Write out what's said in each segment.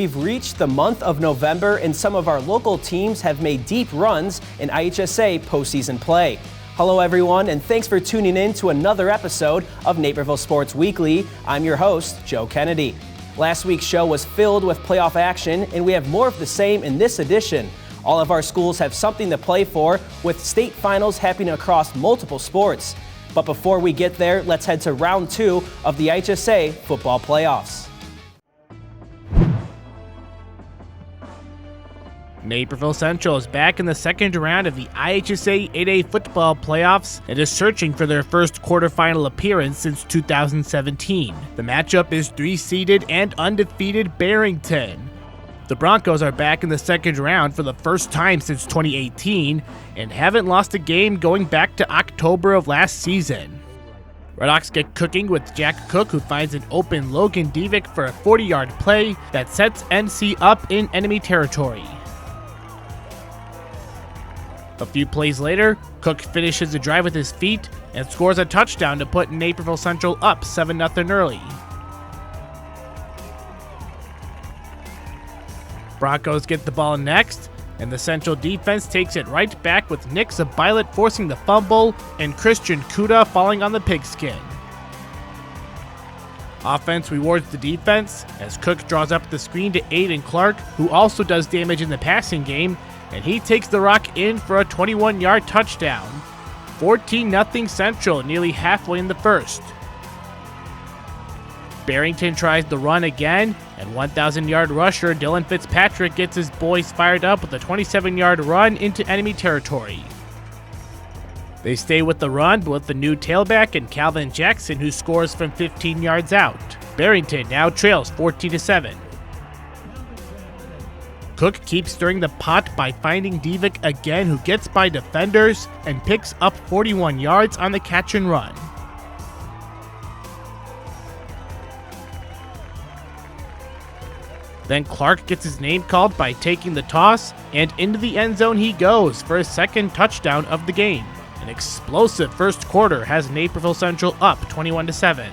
We've reached the month of November and some of our local teams have made deep runs in IHSA postseason play. Hello everyone and thanks for tuning in to another episode of Naperville Sports Weekly. I'm your host, Joe Kennedy. Last week's show was filled with playoff action and we have more of the same in this edition. All of our schools have something to play for with state finals happening across multiple sports. But before we get there, let's head to round 2 of the IHSA football playoffs. Naperville Central is back in the second round of the IHSA 8A football playoffs and is searching for their first quarterfinal appearance since 2017. The matchup is 3-seeded and undefeated Barrington. The Broncos are back in the second round for the first time since 2018 and haven't lost a game going back to October of last season. Redhawks get cooking with Jack Cook, who finds an open Logan Divick for a 40-yard play that sets NC up in enemy territory. A few plays later, Cook finishes the drive with his feet and scores a touchdown to put Naperville Central up 7-0 early. Broncos get the ball next, and the Central defense takes it right back with Nick Zabilat forcing the fumble and Christian Kuda falling on the pigskin. Offense rewards the defense as Cook draws up the screen to Aiden Clark, who also does damage in the passing game, and he takes the rock in for a 21-yard touchdown. 14-0 Central nearly halfway in the first. Barrington tries the run again, and 1,000-yard rusher Dylan Fitzpatrick gets his boys fired up with a 27-yard run into enemy territory. They stay with the run, but with the new tailback and Calvin Jackson, who scores from 15 yards out. Barrington now trails 14-7. Cook keeps stirring the pot by finding Divick again, who gets by defenders and picks up 41 yards on the catch and run. Then Clark gets his name called by taking the toss, and into the end zone he goes for his second touchdown of the game. An explosive first quarter has Naperville Central up 21-7.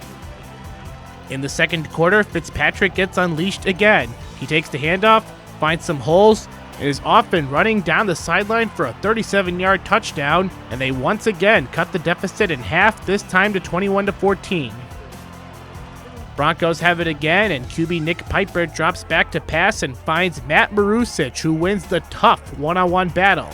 In the second quarter, Fitzpatrick gets unleashed again. He takes the handoff, finds some holes, and is off and running down the sideline for a 37-yard touchdown, and they once again cut the deficit in half, this time to 21-14. Broncos have it again, and QB Nick Piper drops back to pass and finds Matt Marusic, who wins the tough one-on-one battle.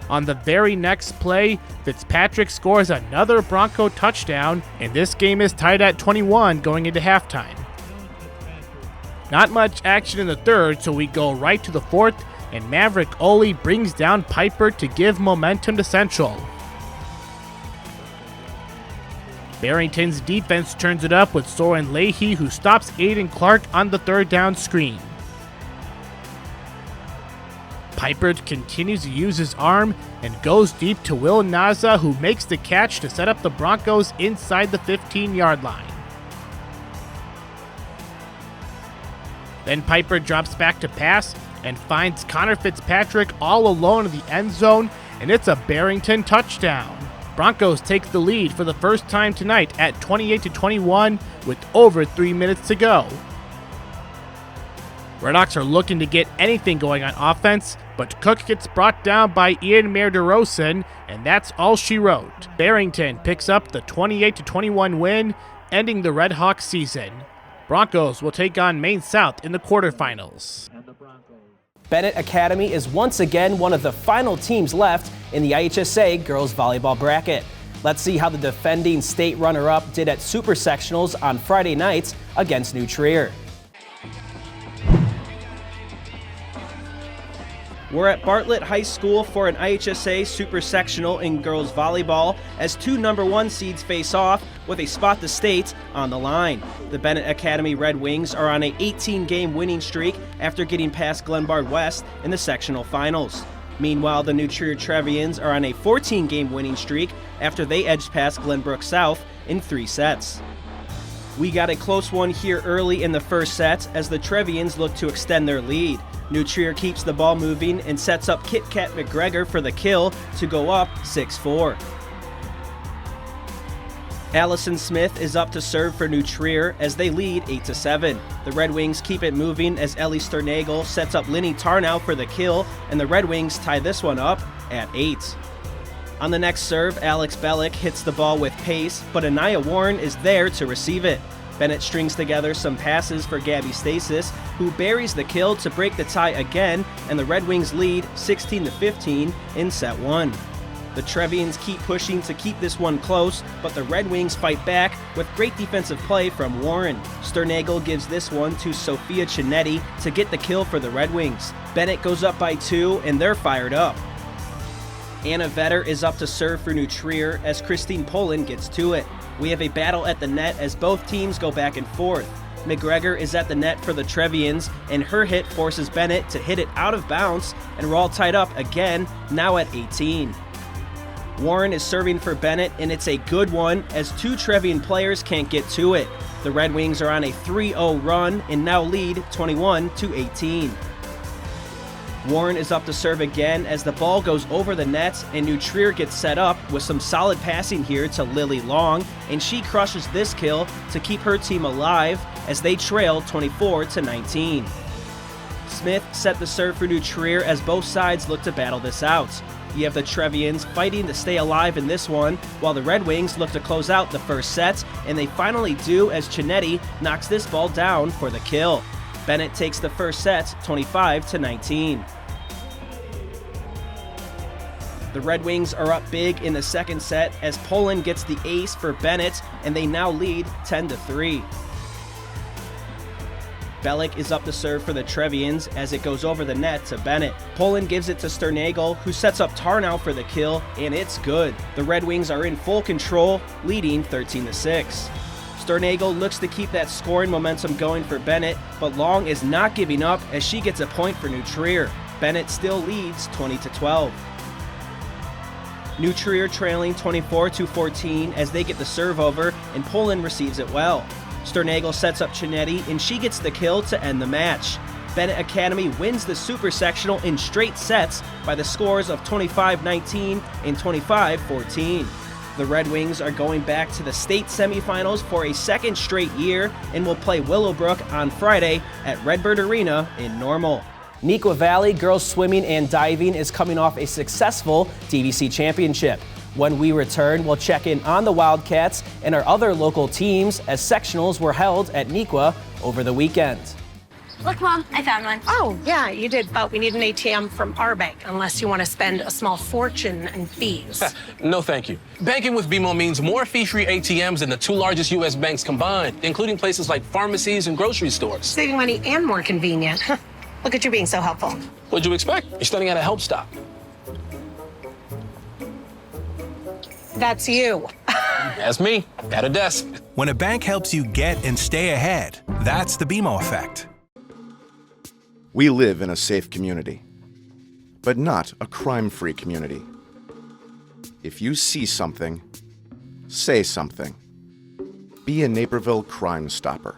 On the very next play, Fitzpatrick scores another Bronco touchdown, and this game is tied at 21 going into halftime. Not much action in the third, so we go right to the fourth, and Maverick Oley brings down Piper to give momentum to Central. Barrington's defense turns it up with Soren Leahy, who stops Aiden Clark on the third down screen. Piper continues to use his arm and goes deep to Will Naza, who makes the catch to set up the Broncos inside the 15-yard line. Then Piper drops back to pass and finds Connor Fitzpatrick all alone in the end zone, and it's a Barrington touchdown. Broncos take the lead for the first time tonight at 28-21 with over 3 minutes to go. Redhawks are looking to get anything going on offense, but Cook gets brought down by Ian Merderosen, and that's all she wrote. Barrington picks up the 28-21 win, ending the Redhawks season. Broncos will take on Maine South in the quarterfinals. Bennett Academy is once again one of the final teams left in the IHSA girls volleyball bracket. Let's see how the defending state runner-up did at Super Sectionals on Friday nights against New Trier. We're at Bartlett High School for an IHSA Super Sectional in girls volleyball as two number 1 seeds face off with a spot to state on the line. The Bennett Academy Red Wings are on an 18-game winning streak after getting past Glenbard West in the sectional finals. Meanwhile, the New Trier Trevians are on a 14-game winning streak after they edged past Glenbrook South in 3 sets. We got a close one here early in the first set as the Trevians look to extend their lead. New Trier keeps the ball moving and sets up Kit Kat McGregor for the kill to go up 6-4. Allison Smith is up to serve for New Trier as they lead 8-7. The Red Wings keep it moving as Ellie Sternagel sets up Linny Tarnow for the kill, and the Red Wings tie this one up at 8. On the next serve, Alex Bellick hits the ball with pace, but Anaya Warren is there to receive it. Bennett strings together some passes for Gabby Stasis, who buries the kill to break the tie again, and the Red Wings lead 16-15 in set 1. The Trevians keep pushing to keep this one close, but the Red Wings fight back with great defensive play from Warren. Sternagel gives this one to Sophia Chinetti to get the kill for the Red Wings. Bennett goes up by 2, and they're fired up. Anna Vetter is up to serve for New Trier as Christine Poland gets to it. We have a battle at the net as both teams go back and forth. McGregor is at the net for the Trevians, and her hit forces Bennett to hit it out of bounds, and we're all tied up again, now at 18. Warren is serving for Bennett, and it's a good one as 2 Trevian players can't get to it. The Red Wings are on a 3-0 run and now lead 21-18. Warren is up to serve again as the ball goes over the net, and New Trier gets set up with some solid passing here to Lily Long, and she crushes this kill to keep her team alive as they trail 24-19. Smith set the serve for New Trier as both sides look to battle this out. You have the Trevians fighting to stay alive in this one, while the Red Wings look to close out the first set, and they finally do as Chinetti knocks this ball down for the kill. Bennett takes the first set 25-19. The Red Wings are up big in the second set as Poland gets the ace for Bennett, and they now lead 10-3. Bellick is up to serve for the Trevians as it goes over the net to Bennett. Poland gives it to Sternagel, who sets up Tarnow for the kill, and it's good. The Red Wings are in full control, leading 13-6. Sternagel looks to keep that scoring momentum going for Bennett, but Long is not giving up as she gets a point for New Trier. Bennett still leads 20-12. New Trier trailing 24-14 as they get the serve over, and Poland receives it well. Sternagel sets up Chinetti, and she gets the kill to end the match. Bennett Academy wins the Super Sectional in straight sets by the scores of 25-19 and 25-14. The Red Wings are going back to the state semifinals for a second straight year and will play Willowbrook on Friday at Redbird Arena in Normal. Neuqua Valley girls swimming and diving is coming off a successful DVC championship. When we return, we'll check in on the Wildcats and our other local teams as sectionals were held at Neuqua over the weekend. Look, Mom, I found one. Oh, yeah, you did, but we need an ATM from our bank, unless you want to spend a small fortune in fees. No, thank you. Banking with BMO means more fee-free ATMs than the 2 largest U.S. banks combined, including places like pharmacies and grocery stores. Saving money and more convenient. Look at you being so helpful. What'd you expect? You're studying at a help stop. That's you. That's me, at a desk. When a bank helps you get and stay ahead, that's the BMO effect. We live in a safe community, but not a crime-free community. If you see something, say something. Be a Naperville Crime Stopper.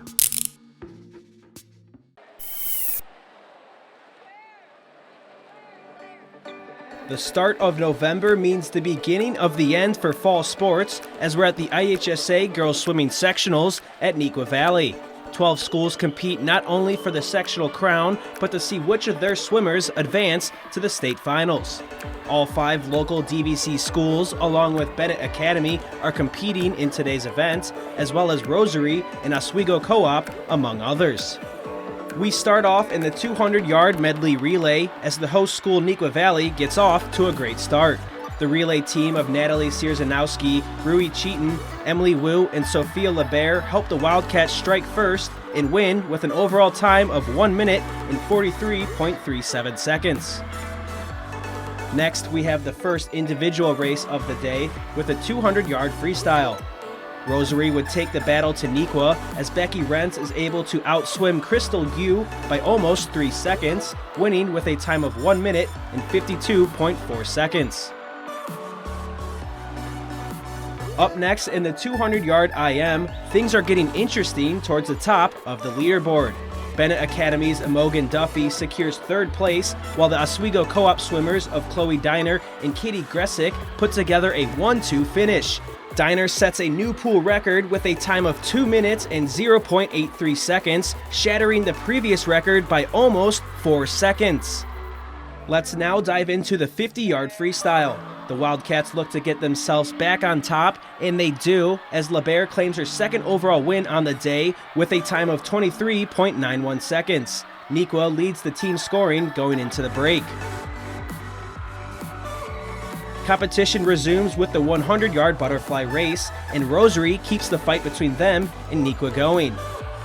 The start of November means the beginning of the end for fall sports as we're at the IHSA Girls Swimming Sectionals at Neuqua Valley. 12 schools compete not only for the sectional crown, but to see which of their swimmers advance to the state finals. All 5 local DVC schools, along with Bennett Academy, are competing in today's event, as well as Rosary and Oswego Co-op, among others. We start off in the 200-yard medley relay as the host school Neuqua Valley gets off to a great start. The relay team of Natalie Sierzanowski, Rui Cheaton, Emily Wu, and Sophia LeBaire help the Wildcats strike first and win with an overall time of 1 minute and 43.37 seconds. Next, we have the first individual race of the day with a 200-yard freestyle. Rosary would take the battle to Neuqua as Becky Rentz is able to outswim Crystal Yu by almost 3 seconds, winning with a time of 1 minute and 52.4 seconds. Up next in the 200-yard IM, things are getting interesting towards the top of the leaderboard. Bennett Academy's Imogen Duffy secures third place, while the Oswego Co-op swimmers of Chloe Diner and Katie Gressick put together a 1-2 finish. Diner sets a new pool record with a time of 2 minutes and 0.83 seconds, shattering the previous record by almost 4 seconds. Let's now dive into the 50-yard freestyle. The Wildcats look to get themselves back on top, and they do, as LeBaire claims her second overall win on the day with a time of 23.91 seconds. Nequa leads the team scoring going into the break. Competition resumes with the 100-yard butterfly race, and Rosary keeps the fight between them and Nequa going.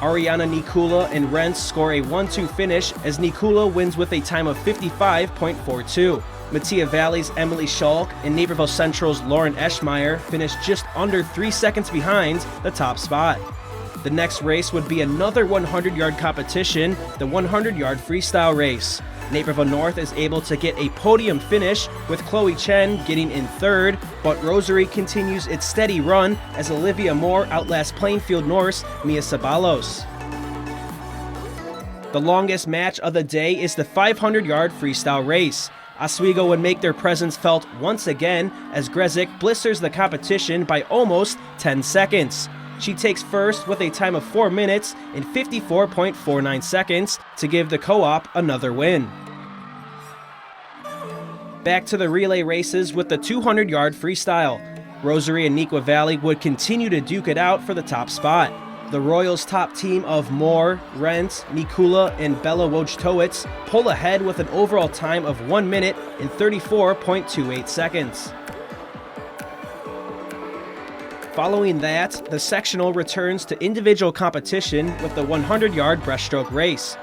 Ariana Nikula and Rentz score a 1-2 finish as Nikula wins with a time of 55.42. Mattia Valley's Emily Schalk and Naperville Central's Lauren Eschmeyer finished just under 3 seconds behind the top spot. The next race would be another 100-yard competition, the 100-yard freestyle race. Naperville North is able to get a podium finish with Chloe Chen getting in third, but Rosary continues its steady run as Olivia Moore outlasts Plainfield North's Mia Sabalos. The longest match of the day is the 500-yard freestyle race. Oswego would make their presence felt once again as Gressick blisters the competition by almost 10 seconds. She takes first with a time of 4 minutes and 54.49 seconds to give the Co-op another win. Back to the relay races with the 200-yard freestyle. Rosary and Nequa Valley would continue to duke it out for the top spot. The Royals' top team of Moore, Rentz, Nikula, and Bella Wojtowicz pull ahead with an overall time of 1 minute and 34.28 seconds. Following that, the sectional returns to individual competition with the 100-yard breaststroke race.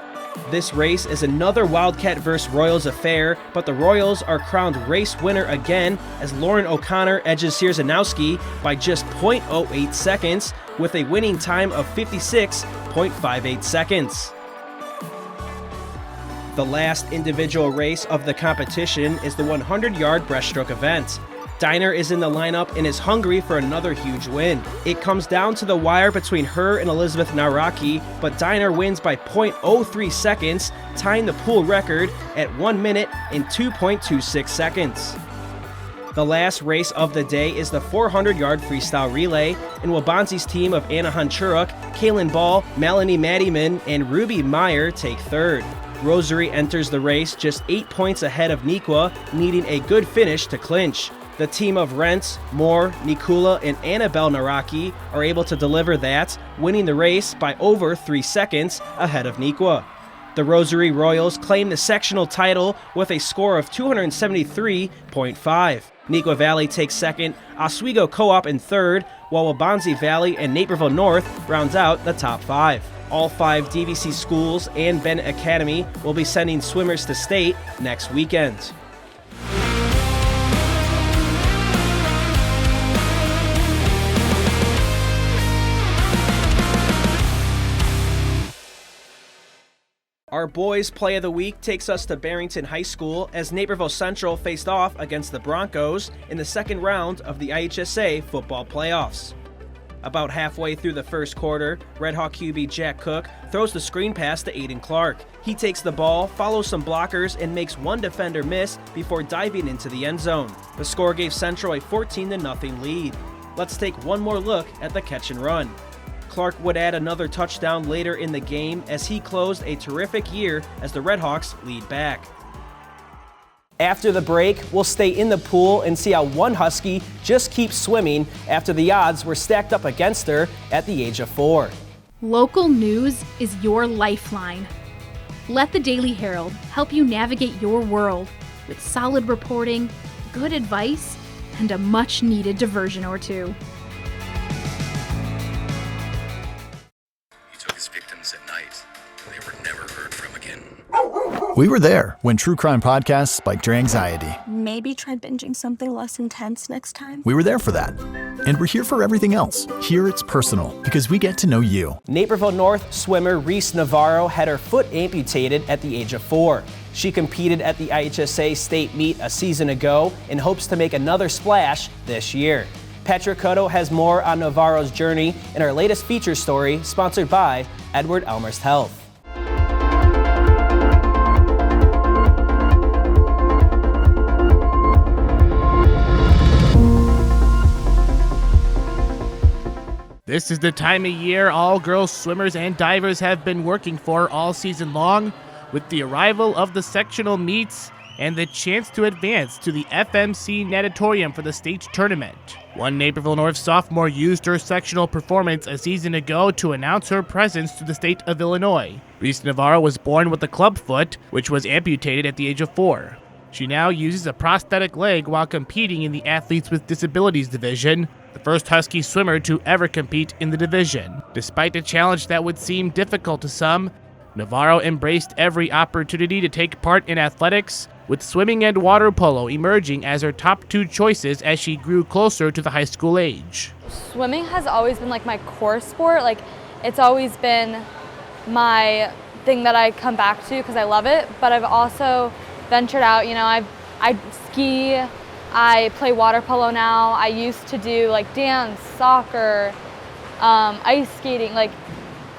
This race is another Wildcat vs. Royals affair, but the Royals are crowned race winner again as Lauren O'Connor edges Sierzanowski by just 0.08 seconds with a winning time of 56.58 seconds. The last individual race of the competition is the 100-yard breaststroke event. Diner is in the lineup and is hungry for another huge win. It comes down to the wire between her and Elizabeth Naraki, but Diner wins by 0.03 seconds, tying the pool record at 1 minute and 2.26 seconds. The last race of the day is the 400-yard freestyle relay, and Wabansi's team of Anna Honchuruk, Kaylin Ball, Melanie Maddyman, and Ruby Meyer take third. Rosary enters the race just 8 points ahead of Nequa, needing a good finish to clinch. The team of Rentz, Moore, Nikula, and Annabelle Naraki are able to deliver that, winning the race by over 3 seconds ahead of Nequa. The Rosary Royals claim the sectional title with a score of 273.5. Nequa Valley takes second, Oswego Co-op in third, while Wabansi Valley and Naperville North rounds out the top 5. All 5 DVC schools and Bennett Academy will be sending swimmers to state next weekend. Our boys' play of the week takes us to Barrington High School as Naperville Central faced off against the Broncos in the second round of the IHSA football playoffs. About halfway through the first quarter, Red Hawk QB Jack Cook throws the screen pass to Aiden Clark. He takes the ball, follows some blockers, and makes one defender miss before diving into the end zone. The score gave Central a 14-0 lead. Let's take one more look at the catch and run. Clark would add another touchdown later in the game as he closed a terrific year as the Redhawks lead back. After the break, we'll stay in the pool and see how one Husky just keeps swimming after the odds were stacked up against her at the age of 4. Local news is your lifeline. Let the Daily Herald help you navigate your world with solid reporting, good advice, and a much-needed diversion or two. We were there when true crime podcasts spiked your anxiety. Maybe try binging something less intense next time. We were there for that. And we're here for everything else. Here it's personal because we get to know you. Naperville North swimmer Reese Navarro had her foot amputated at the age of 4. She competed at the IHSA state meet a season ago and hopes to make another splash this year. Patrick Cotto has more on Navarro's journey in our latest feature story sponsored by Edward Elmhurst Health. This is the time of year all girls swimmers and divers have been working for all season long, with the arrival of the sectional meets and the chance to advance to the FMC Natatorium for the state tournament. One Naperville North sophomore used her sectional performance a season ago to announce her presence to the state of Illinois. Reese Navarro was born with a club foot, which was amputated at the age of 4. She now uses a prosthetic leg while competing in the Athletes with Disabilities division, the first Husky swimmer to ever compete in the division. Despite a challenge that would seem difficult to some, Navarro embraced every opportunity to take part in athletics, with swimming and water polo emerging as her top 2 choices as she grew closer to the high school age. Swimming has always been like my core sport. Like, it's always been my thing that I come back to because I love it, but I've also ventured out. You know, I ski, I play water polo now. I used to do like dance, soccer, ice skating. Like,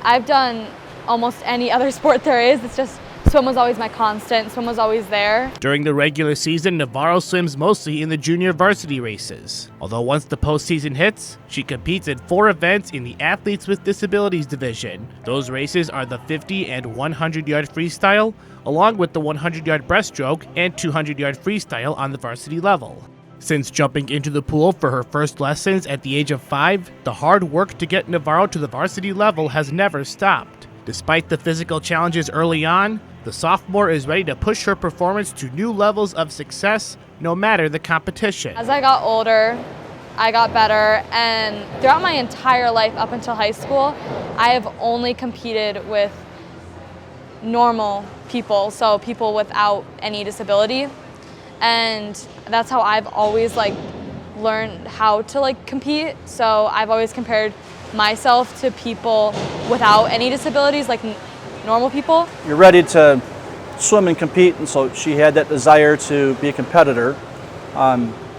I've done almost any other sport there is. It's just swim was always my constant. Swim was always there. During the regular season, Navarro swims mostly in the junior varsity races. Although once the postseason hits, she competes in 4 events in the Athletes with Disabilities division. Those races are the 50 and 100-yard freestyle, along with the 100-yard breaststroke and 200-yard freestyle on the varsity level. Since jumping into the pool for her first lessons at the age of 5, the hard work to get Navarro to the varsity level has never stopped. Despite the physical challenges early on, the sophomore is ready to push her performance to new levels of success, no matter the competition. As I got older, I got better, and throughout my entire life up until high school, I have only competed with normal people, so people without any disability. And that's how I've always learned how to compete. So I've always compared myself to people without any disabilities, like normal people. You're ready to swim and compete, and so she had that desire to be a competitor.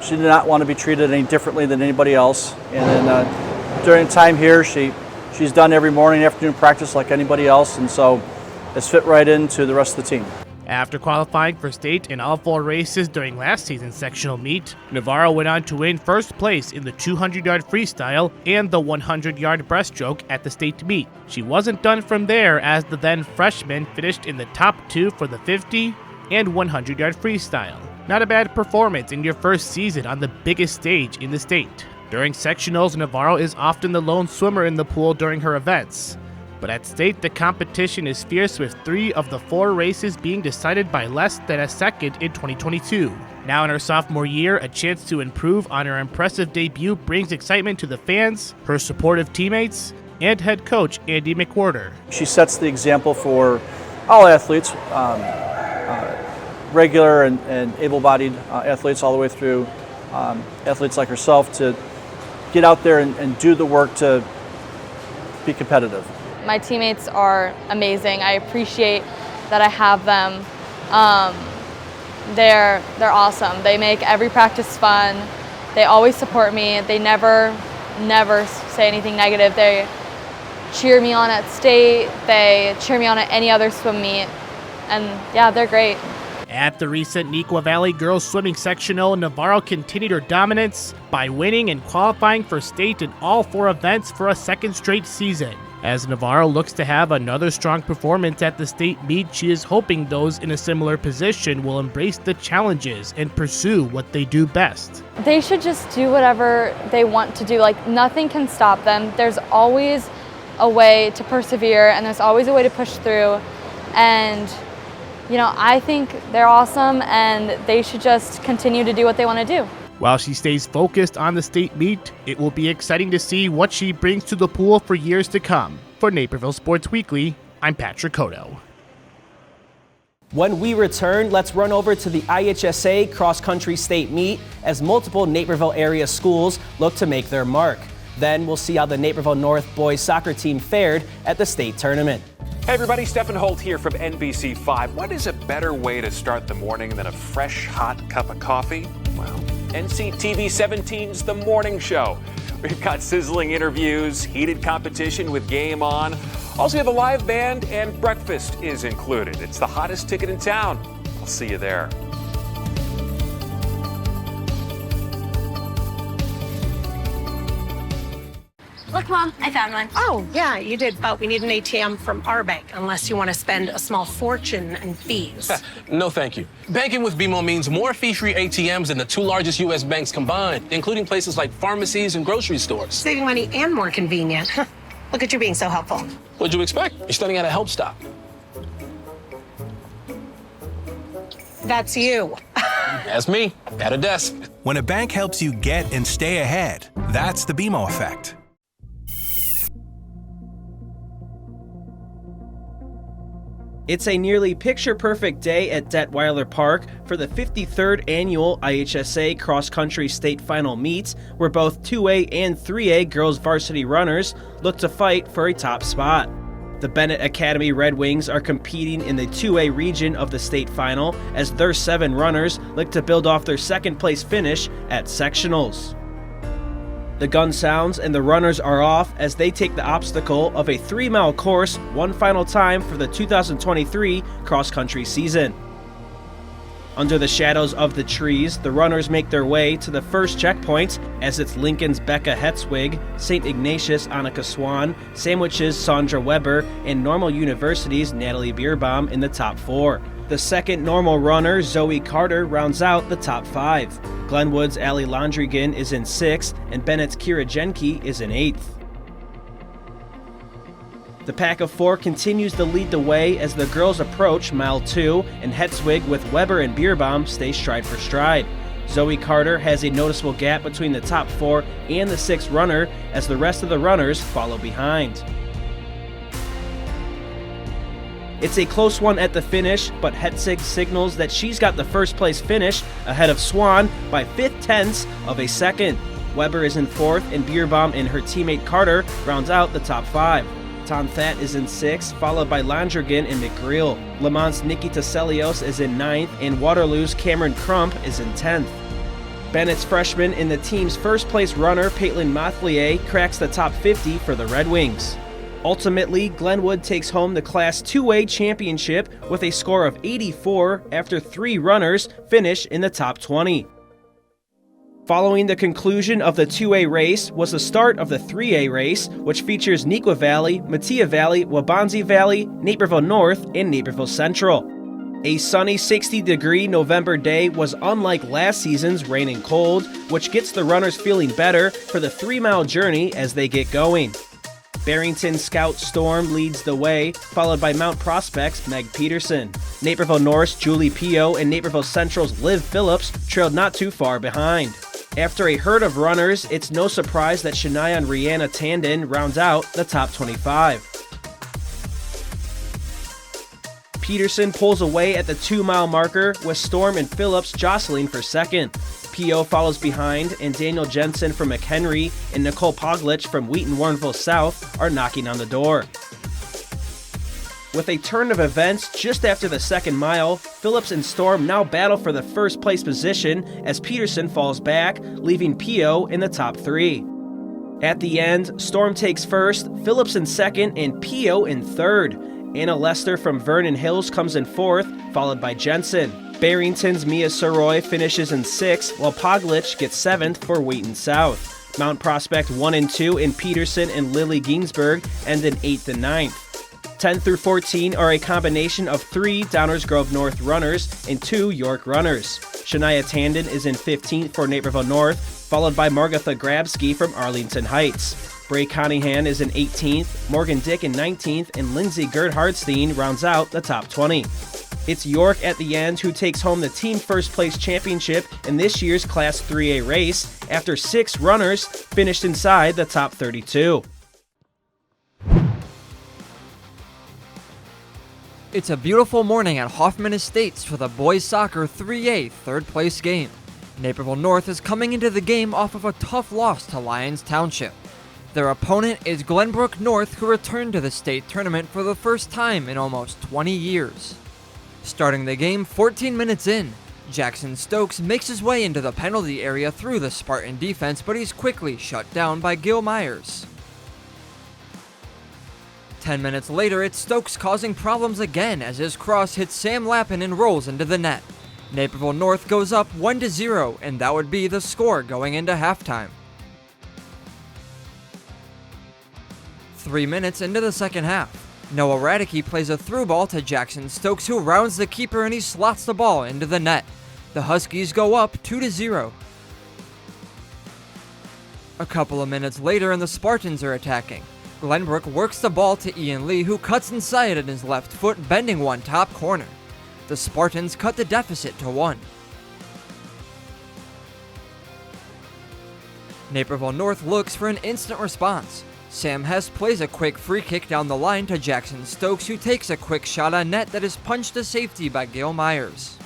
She did not want to be treated any differently than anybody else. And then during time here, she's done every morning and afternoon practice like anybody else, and so it's fit right into the rest of the team. After qualifying for state in all 4 races during last season's sectional meet, Navarro went on to win first place in the 200-yard freestyle and the 100-yard breaststroke at the state meet. She wasn't done from there, as the then freshman finished in the top 2 for the 50 and 100-yard freestyle. Not a bad performance in your first season on the biggest stage in the state. During sectionals, Navarro is often the lone swimmer in the pool during her events. But at state, the competition is fierce, with 3 of the 4 races being decided by less than a second in 2022. Now in her sophomore year, a chance to improve on her impressive debut brings excitement to the fans, her supportive teammates, and head coach Andy McWhorter. She sets the example for all athletes, regular and able-bodied athletes, all the way through athletes like herself, to get out there and do the work to be competitive. My teammates are amazing. I appreciate that I have them. They're awesome. They make every practice fun. They always support me. They never say anything negative. They cheer me on at state. They cheer me on at any other swim meet. And yeah, they're great. At the recent Neuqua Valley girls swimming sectional, Navarro continued her dominance by winning and qualifying for state in all 4 events for a second straight season. As Navarro looks to have another strong performance at the state meet, she is hoping those in a similar position will embrace the challenges and pursue what they do best. They should just do whatever they want to do. Nothing can stop them. There's always a way to persevere, and there's always a way to push through. And I think they're awesome, and they should just continue to do what they want to do. While she stays focused on the state meet, it will be exciting to see what she brings to the pool for years to come. For Naperville Sports Weekly, I'm Patrick Cotto. When we return, let's run over to the IHSA cross-country state meet as multiple Naperville area schools look to make their mark. Then we'll see how the Naperville North boys soccer team fared at the state tournament. Hey everybody, Stephen Holt here from NBC5. What is a better way to start the morning than a fresh, hot cup of coffee? Well, NCTV 17's The Morning Show. We've got sizzling interviews, heated competition with Game On. Also, we have a live band, and breakfast is included. It's the hottest ticket in town. I'll see you there. Look, Mom, I found one. Oh, yeah, you did, but we need an ATM from our bank, unless you want to spend a small fortune in fees. No, thank you. Banking with BMO means more fee-free ATMs than the two largest U.S. banks combined, including places like pharmacies and grocery stores. Saving money and more convenient. Look at you being so helpful. What'd you expect? You're studying at a help stop. That's you. That's me, at a desk. When a bank helps you get and stay ahead, that's the BMO effect. It's a nearly picture-perfect day at Detweiler Park for the 53rd annual IHSA cross-country state final meets, where both 2A and 3A girls varsity runners look to fight for a top spot. The Bennett Academy Red Wings are competing in the 2A region of the state final as their 7 runners look to build off their second-place finish at sectionals. The gun sounds and the runners are off as they take the obstacle of a 3-mile course one final time for the 2023 cross-country season. Under the shadows of the trees, the runners make their way to the first checkpoint as it's Lincoln's Becca Hetzwig, St. Ignatius Annika Swan, Sandwich's Sandra Weber, and Normal University's Natalie Bierbaum in the top 4. The second normal runner, Zoe Carter, rounds out the top 5. Glenwood's Allie Landrigan is in 6th, and Bennett's Kira Jenke is in 8th. The pack of 4 continues to lead the way as the girls approach mile 2, and Hetzwig with Weber and Bierbaum stay stride for stride. Zoe Carter has a noticeable gap between the top 4 and the 6th runner as the rest of the runners follow behind. It's a close one at the finish, but Hetzig signals that she's got the first place finish ahead of Swan by 0.5 of a second. Weber is in 4th, and Bierbaum and her teammate Carter rounds out the top 5. Tom That is in 6th, followed by Landrigan and McGreal. Lamont's Nikki Taselios is in 9th, and Waterloo's Cameron Crump is in 10th. Bennett's freshman and the team's first place runner, Paitlin Mothlier, cracks the top 50 for the Red Wings. Ultimately, Glenwood takes home the Class 2A championship with a score of 84 after 3 runners finish in the top 20. Following the conclusion of the 2A race was the start of the 3A race, which features Neuqua Valley, Metea Valley, Waubonsie Valley, Naperville North, and Naperville Central. A sunny 60-degree November day was unlike last season's rain and cold, which gets the runners feeling better for the 3-mile journey as they get going. Barrington Scout Storm leads the way, followed by Mount Prospect's Meg Peterson. Naperville North's Julie Pio and Naperville Central's Liv Phillips trailed not too far behind. After a herd of runners, it's no surprise that Shania and Rihanna Tandon rounds out the top 25. Peterson pulls away at the 2-mile marker, with Storm and Phillips jostling for second. P.O. follows behind, and Daniel Jensen from McHenry and Nicole Poglich from Wheaton-Warrenville South are knocking on the door. With a turn of events just after the second mile, Phillips and Storm now battle for the first place position as Peterson falls back, leaving P.O. in the top 3. At the end, Storm takes first, Phillips in second, and P.O. in third. Anna Lester from Vernon Hills comes in 4th, followed by Jensen. Barrington's Mia Soroy finishes in 6th, while Poglich gets 7th for Wheaton South. Mount Prospect 1 and 2 in Peterson and Lily Ginsburg end in 8th and 9th. 10 through 14 are a combination of 3 Downers Grove North runners and 2 York runners. Shania Tandon is in 15th for Naperville North, followed by Margatha Grabsky from Arlington Heights. Bray Conyhan is in 18th, Morgan Dick in 19th, and Lindsay Gerd-Hardstein rounds out the top 20. It's York at the end who takes home the team first place championship in this year's Class 3A race after 6 runners finished inside the top 32. It's a beautiful morning at Hoffman Estates for the boys soccer 3A third place game. Naperville North is coming into the game off of a tough loss to Lyons Township. Their opponent is Glenbrook North, who returned to the state tournament for the first time in almost 20 years. Starting the game 14 minutes in, Jackson Stokes makes his way into the penalty area through the Spartan defense, but he's quickly shut down by Gil Myers. 10 minutes later, it's Stokes causing problems again as his cross hits Sam Lappin and rolls into the net. Naperville North goes up 1-0, and that would be the score going into halftime. 3 minutes into the second half. Noah Radicke plays a through ball to Jackson Stokes, who rounds the keeper and he slots the ball into the net. The Huskies go up 2-0. A couple of minutes later and the Spartans are attacking. Glenbrook works the ball to Ian Lee, who cuts inside on his left foot, bending one top corner. The Spartans cut the deficit to 1. Naperville North looks for an instant response. Sam Hess plays a quick free kick down the line to Jackson Stokes, who takes a quick shot on net that is punched to safety by Gail Myers.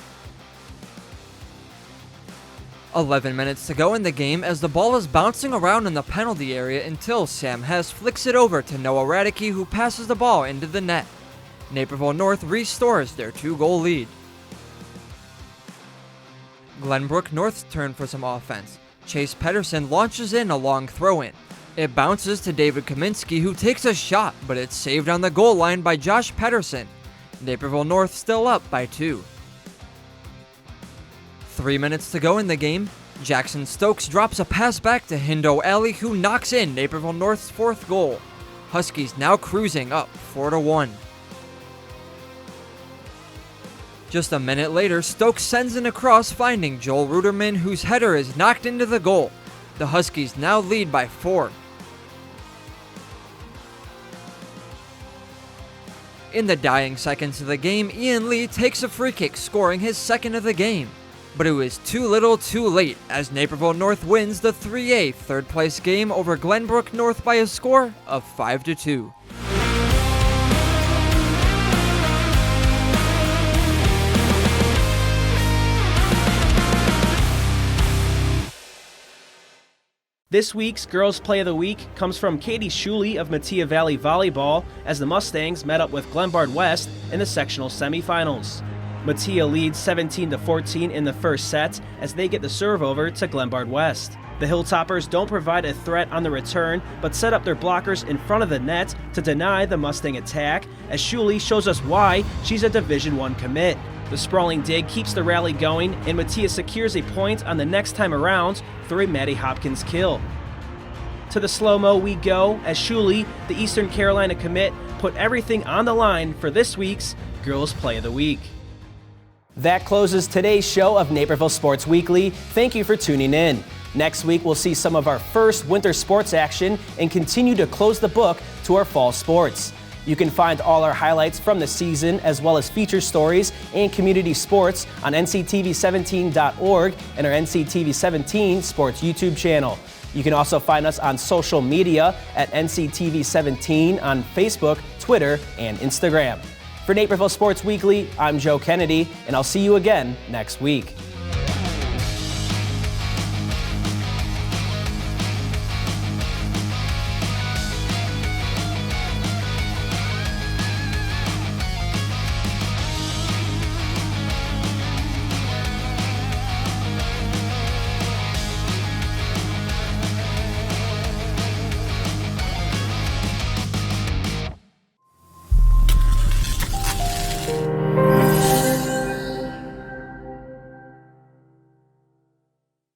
11 minutes to go in the game as the ball is bouncing around in the penalty area until Sam Hess flicks it over to Noah Radicke, who passes the ball into the net. Naperville North restores their 2-goal lead. Glenbrook North's turn for some offense. Chase Pedersen launches in a long throw-in. It bounces to David Kaminsky, who takes a shot, but it's saved on the goal line by Josh Pedersen. Naperville North still up by 2. 3 minutes to go in the game. Jackson Stokes drops a pass back to Hindo Ali, who knocks in Naperville North's 4th goal. Huskies now cruising up 4-1. Just a minute later, Stokes sends in a cross, finding Joel Ruderman, whose header is knocked into the goal. The Huskies now lead by 4. In the dying seconds of the game, Ian Lee takes a free kick, scoring his 2nd of the game. But it was too little too late, as Naperville North wins the 3A third-place game over Glenbrook North by a score of 5-2. This week's Girls Play of the Week comes from Katie Shuley of Mattia Valley Volleyball as the Mustangs met up with Glenbard West in the sectional semifinals. Mattia leads 17-14 in the first set as they get the serve over to Glenbard West. The Hilltoppers don't provide a threat on the return, but set up their blockers in front of the net to deny the Mustang attack, as Shuley shows us why she's a Division I commit. The sprawling dig keeps the rally going, and Mattia secures a point on the next time around through a Maddie Hopkins kill. To the slow-mo we go, as Shuley, the Eastern Carolina commit, put everything on the line for this week's Girls Play of the Week. That closes today's show of Naperville Sports Weekly. Thank you for tuning in. Next week, we'll see some of our first winter sports action and continue to close the book to our fall sports. You can find all our highlights from the season, as well as feature stories and community sports on nctv17.org and our NCTV17 Sports YouTube channel. You can also find us on social media at NCTV17 on Facebook, Twitter, and Instagram. For Naperville Sports Weekly, I'm Joe Kennedy, and I'll see you again next week.